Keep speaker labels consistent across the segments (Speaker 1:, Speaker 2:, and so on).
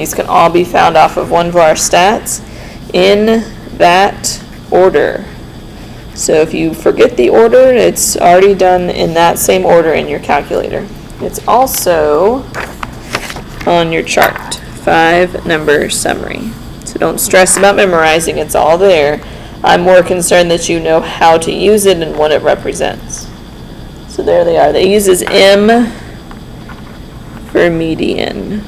Speaker 1: These can all be found off of OneVar Stats in that order. So if you forget the order, it's already done in that same order in your calculator. It's also on your chart, 5-number summary. So don't stress about memorizing, it's all there. I'm more concerned that you know how to use it and what it represents. So there they are. It uses M for median.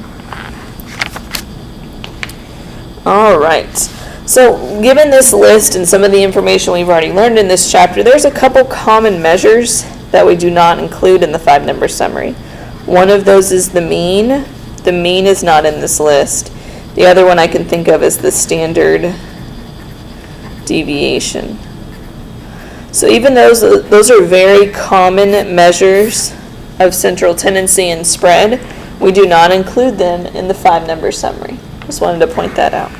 Speaker 1: All right. So given this list and some of the information we've already learned in this chapter, there's a couple common measures that we do not include in the 5-number summary. One of those is the mean. The mean is not in this list. The other one I can think of is the standard deviation. So even those are very common measures of central tendency and spread. We do not include them in the 5-number summary. Just wanted to point that out.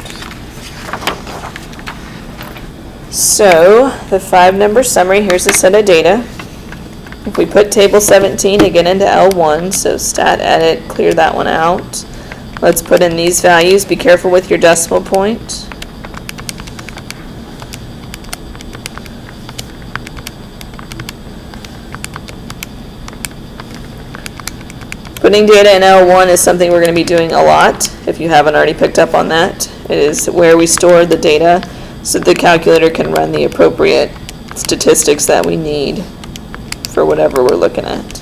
Speaker 1: So the 5-number summary, here's a set of data. If we put table 17 again into L1, so stat edit, clear that one out. Let's put in these values. Be careful with your decimal point. Putting data in L1 is something we're going to be doing a lot, if you haven't already picked up on that. It is where we store the data so the calculator can run the appropriate statistics that we need for whatever we're looking at.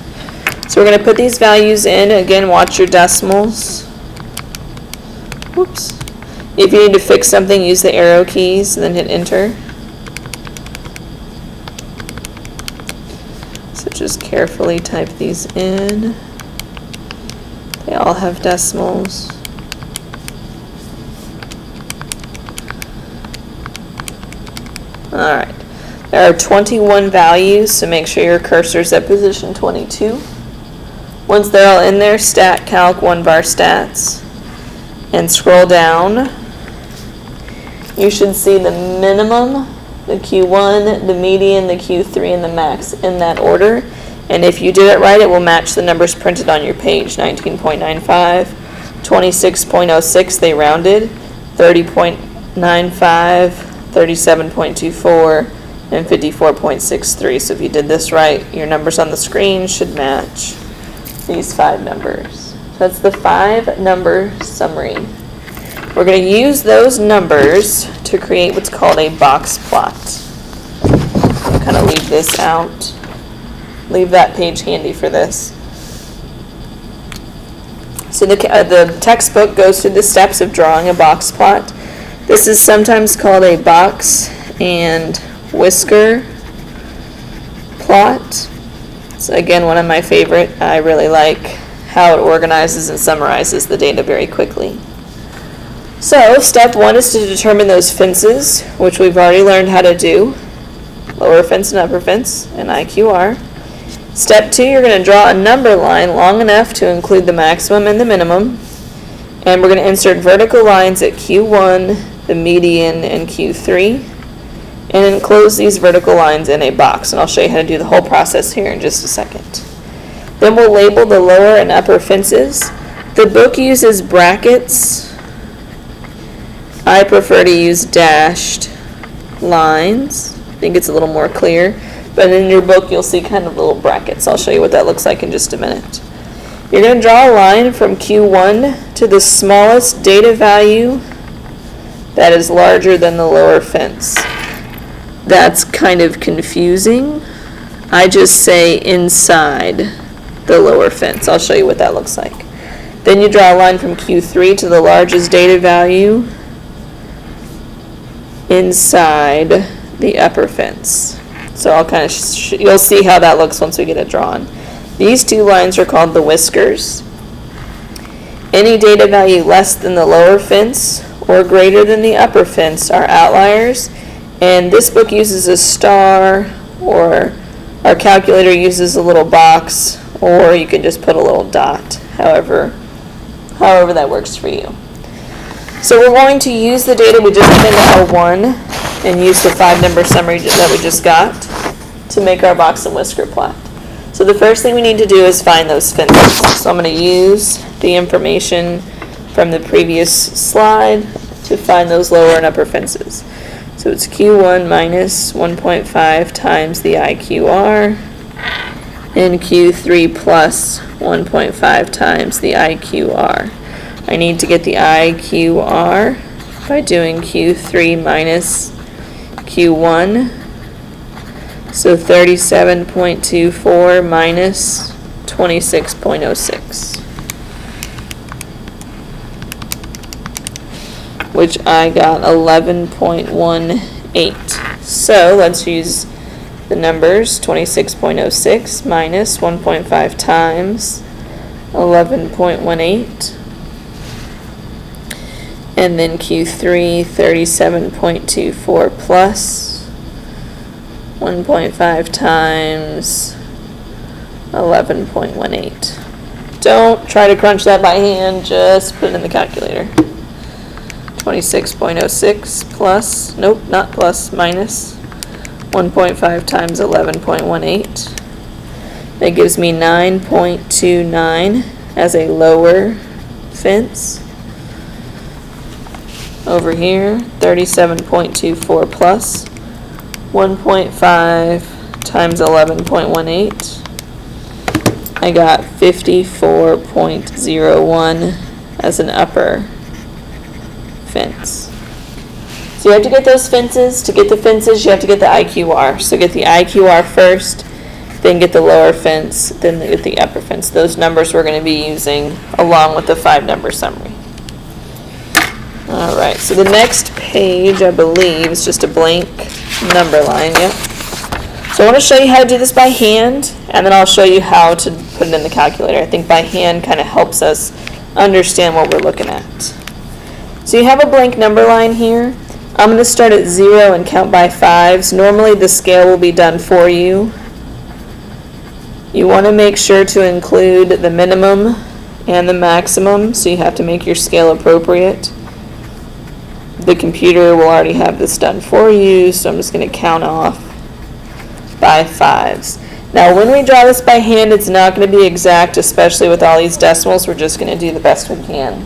Speaker 1: So we're going to put these values in. Again, watch your decimals. Whoops. If you need to fix something, use the arrow keys and then hit enter. So just carefully type these in. They all have decimals. All right. There are 21 values, so make sure your cursor's at position 22. Once they're all in there, Stat Calc OneVar Stats, and scroll down. You should see the minimum, the Q1, the median, the Q3, and the max in that order. And if you did it right, it will match the numbers printed on your page. 19.95, 26.06, they rounded, 30.95, 37.24, and 54.63. So if you did this right, your numbers on the screen should match these 5 numbers. So that's the 5-number summary. We're going to use those numbers to create what's called a box plot. I'll kind of leave this out. Leave that page handy for this. So the textbook goes through the steps of drawing a box plot. This is sometimes called a box and whisker plot. It's again one of my favorite. I really like how it organizes and summarizes the data very quickly. So step 1 is to determine those fences, which we've already learned how to do. Lower fence and upper fence and IQR. Step 2, you're going to draw a number line long enough to include the maximum and the minimum. And we're going to insert vertical lines at Q1, the median, and Q3. And enclose these vertical lines in a box. And I'll show you how to do the whole process here in just a second. Then we'll label the lower and upper fences. The book uses brackets. I prefer to use dashed lines. I think it's a little more clear. But in your book, you'll see kind of little brackets. I'll show you what that looks like in just a minute. You're going to draw a line from Q1 to the smallest data value that is larger than the lower fence. That's kind of confusing. I just say inside the lower fence. I'll show you what that looks like. Then you draw a line from Q3 to the largest data value inside the upper fence. So I'll kind of you'll see how that looks once we get it drawn. These 2 lines are called the whiskers. Any data value less than the lower fence or greater than the upper fence are outliers. And this book uses a star, or our calculator uses a little box, or you can just put a little dot, however that works for you. So we're going to use the data we just put into L1 and use the 5-number summary that we just got to make our box and whisker plot. So the first thing we need to do is find those fences. So I'm going to use the information from the previous slide to find those lower and upper fences. So it's Q1 minus 1.5 times the IQR, and Q3 plus 1.5 times the IQR. I need to get the IQR by doing Q3 minus Q1. So 37.24 minus 26.06. Which I got 11.18. So let's use the numbers. 26.06 minus 1.5 times 11.18. And then Q3, 37.24 plus 1.5 times 11.18. Don't try to crunch that by hand, just put it in the calculator. 26.06 plus, nope, not plus, minus 1.5 times 11.18. That gives me 9.29 as a lower fence. Over here, 37.24 plus 1.5 times 11.18. I got 54.01 as an upper fence. So you have to get those fences. To get the fences, you have to get the IQR. So get the IQR first, then get the lower fence, then get the upper fence. Those numbers we're going to be using along with the 5-number summary. All right, so the next page, I believe, is just a blank number line. Yep. So I want to show you how to do this by hand, and then I'll show you how to put it in the calculator. I think by hand kind of helps us understand what we're looking at. So you have a blank number line here. I'm going to start at 0 and count by 5s. Normally the scale will be done for you. You want to make sure to include the minimum and the maximum, so you have to make your scale appropriate. The computer will already have this done for you, so I'm just going to count off by 5s. Now when we draw this by hand, it's not going to be exact, especially with all these decimals. We're just going to do the best we can.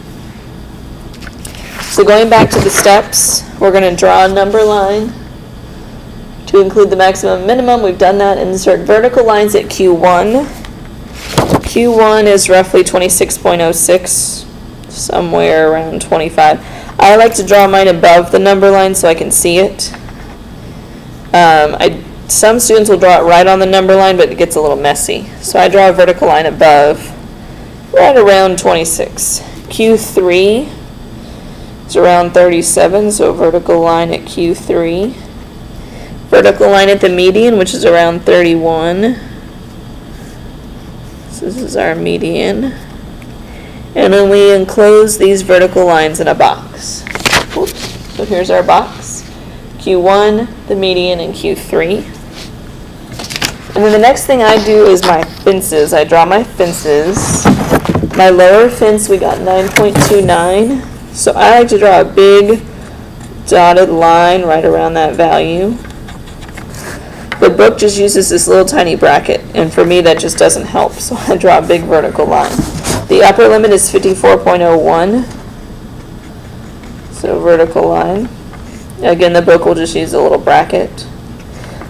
Speaker 1: So going back to the steps, we're going to draw a number line to include the maximum and minimum. We've done that. Insert vertical lines at Q1. Q1 is roughly 26.06, somewhere around 25. I like to draw mine above the number line so I can see it. Some students will draw it right on the number line, but it gets a little messy. So I draw a vertical line above, right around 26. Q3 is around 37, so a vertical line at Q3. Vertical line at the median, which is around 31. So this is our median. And then we enclose these vertical lines in a box. Oops. So here's our box. Q1, the median, and Q3. And then the next thing I do is my fences. I draw my fences. My lower fence, we got 9.29. So I like to draw a big dotted line right around that value. The book just uses this little tiny bracket, and for me that just doesn't help, so I draw a big vertical line. The upper limit is 54.01, so vertical line. Again, the book will just use a little bracket.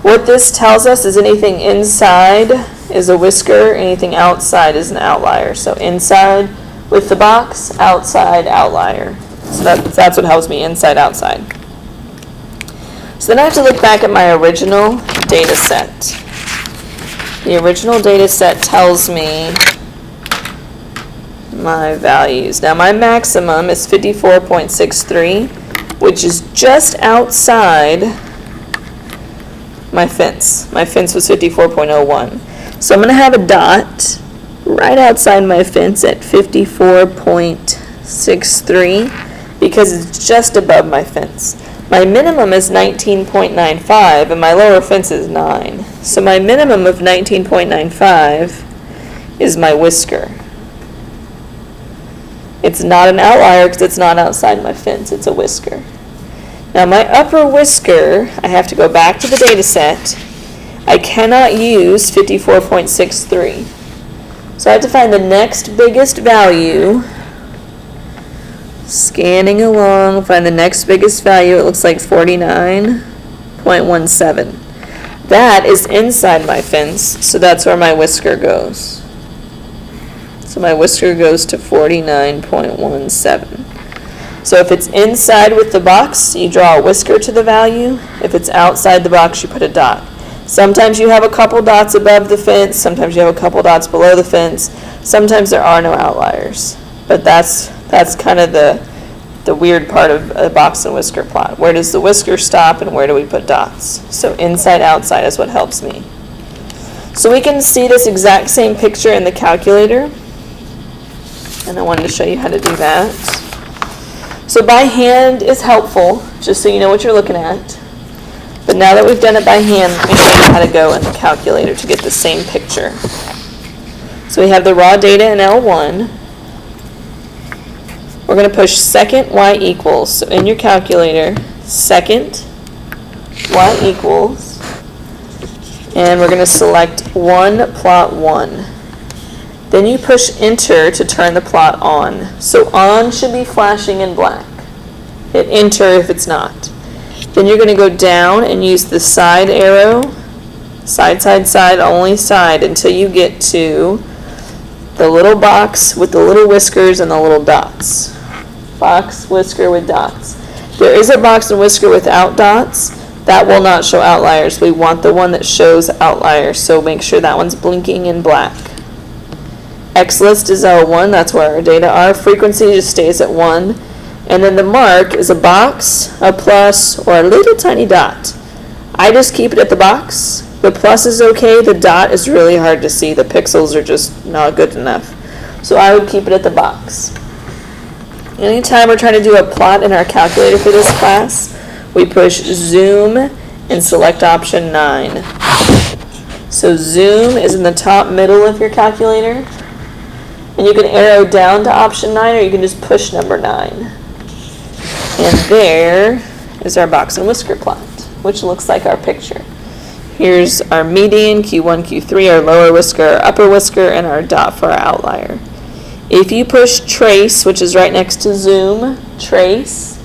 Speaker 1: What this tells us is anything inside is a whisker, anything outside is an outlier. So inside with the box, outside, outlier. So that's what helps me, inside, outside. So then I have to look back at my original data set. The original data set tells me my values. Now my maximum is 54.63, which is just outside my fence. My fence was 54.01. So I'm going to have a dot right outside my fence at 54.63 because it's just above my fence. My minimum is 19.95 and my lower fence is 9. So my minimum of 19.95 is my whisker. It's not an outlier because it's not outside my fence, it's a whisker. Now my upper whisker, I have to go back to the data set. I cannot use 54.63. So I have to find the next biggest value Scanning along, find the next biggest value. It looks like 49.17. That is inside my fence, so that's where my whisker goes. So my whisker goes to 49.17. So if it's inside with the box, you draw a whisker to the value. If it's outside the box, you put a dot. Sometimes you have a couple dots above the fence. Sometimes you have a couple dots below the fence. Sometimes there are no outliers. But that's kind of the weird part of a box and whisker plot. Where does the whisker stop and where do we put dots? So inside, outside is what helps me. So we can see this exact same picture in the calculator. And I wanted to show you how to do that. So by hand is helpful, just so you know what you're looking at. But now that we've done it by hand, let me show you how to go in the calculator to get the same picture. So we have the raw data in L1. We're going to push second y equals. So in your calculator, second y equals, and we're going to select 1 plot 1. Then you push enter to turn the plot on. So on should be flashing in black. Hit enter if it's not. Then you're going to go down and use the side arrow, side, side, side, only side, until you get to the little box with the little whiskers and the little dots. Box, whisker with dots. There is a box and whisker without dots. That will not show outliers. We want the one that shows outliers, so make sure that one's blinking in black. XList is L1, that's where our data are. Frequency just stays at 1. And then the mark is a box, a plus, or a little tiny dot. I just keep it at the box. The plus is okay. The dot is really hard to see. The pixels are just not good enough. So I would keep it at the box. Anytime we're trying to do a plot in our calculator for this class, we push zoom and select option 9. So zoom is in the top middle of your calculator. And you can arrow down to option 9, or you can just push number 9. And there is our box and whisker plot, which looks like our picture. Here's our median, Q1, Q3, our lower whisker, our upper whisker, and our dot for our outlier. If you push trace, which is right next to zoom, trace,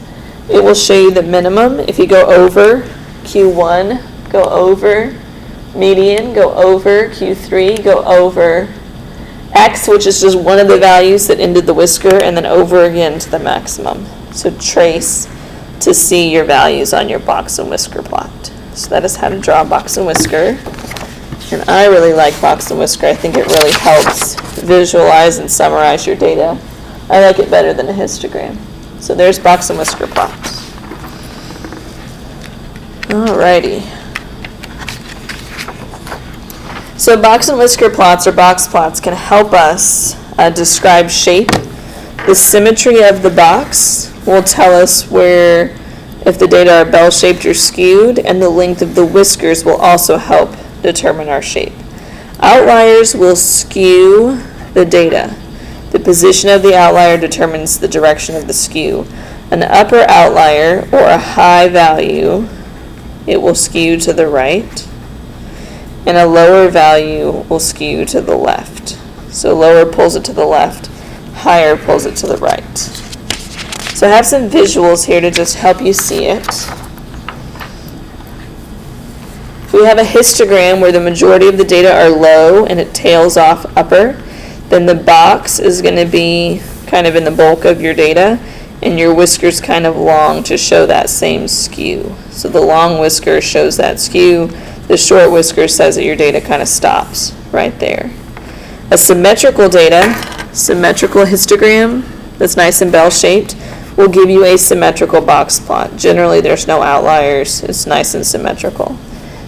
Speaker 1: it will show you the minimum. If you go over Q1, go over, median, go over, Q3, go over, X, which is just one of the values that ended the whisker, and then over again to the maximum. So trace to see your values on your box and whisker plot. So that is how to draw a box and whisker. And I really like box and whisker. I think it really helps visualize and summarize your data. I like it better than a histogram. So there's box and whisker plots. Alrighty. So box and whisker plots or box plots can help us describe shape. The symmetry of the box will tell us where, if the data are bell-shaped or skewed, and the length of the whiskers will also help determine our shape. Outliers will skew the data. The position of the outlier determines the direction of the skew. An upper outlier, or a high value, it will skew to the right, and a lower value will skew to the left. So lower pulls it to the left, higher pulls it to the right. So I have some visuals here to just help you see it. If we have a histogram where the majority of the data are low and it tails off upper, then the box is going to be kind of in the bulk of your data, and your whiskers kind of long to show that same skew. So the long whisker shows that skew. The short whisker says that your data kind of stops right there. A symmetrical histogram that's nice and bell-shaped will give you a symmetrical box plot. Generally, there's no outliers. It's nice and symmetrical.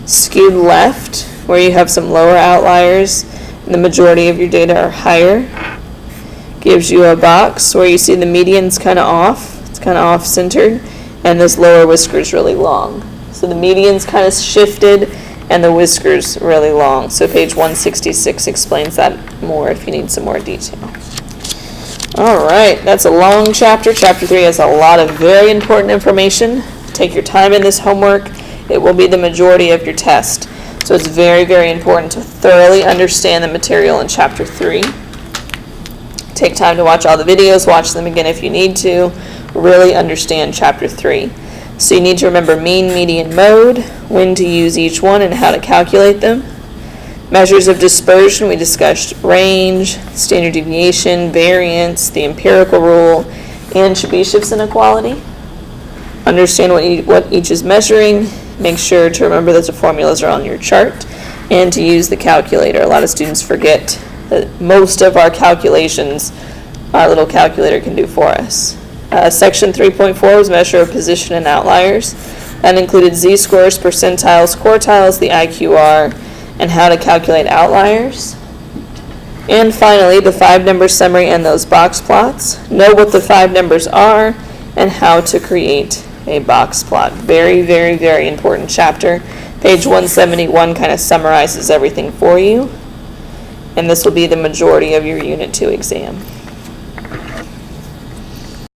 Speaker 1: Skewed left, where you have some lower outliers and the majority of your data are higher, gives you a box where you see the median's kind of off. It's kind of off-centered, and this lower whisker is really long. So the median's kind of shifted, and the whisker's really long. So page 166 explains that more if you need some more detail. All right, that's a long chapter. Chapter 3 has a lot of very important information. Take your time in this homework. It will be the majority of your test. So it's very, very important to thoroughly understand the material in Chapter 3. Take time to watch all the videos, watch them again if you need to. Really understand Chapter 3. So you need to remember mean, median, mode, when to use each one, and how to calculate them. Measures of dispersion, we discussed range, standard deviation, variance, the empirical rule, and Chebyshev's inequality. Understand what each is measuring. Make sure to remember that the formulas are on your chart, and to use the calculator. A lot of students forget that most of our calculations our little calculator can do for us. Section 3.4 was measure of position and outliers. That included z-scores, percentiles, quartiles, the IQR, and how to calculate outliers. And finally, the 5-number summary and those box plots. Know what the 5 numbers are and how to create a box plot. Very, very, very important chapter. Page 171 kind of summarizes everything for you. And this will be the majority of your Unit 2 exam.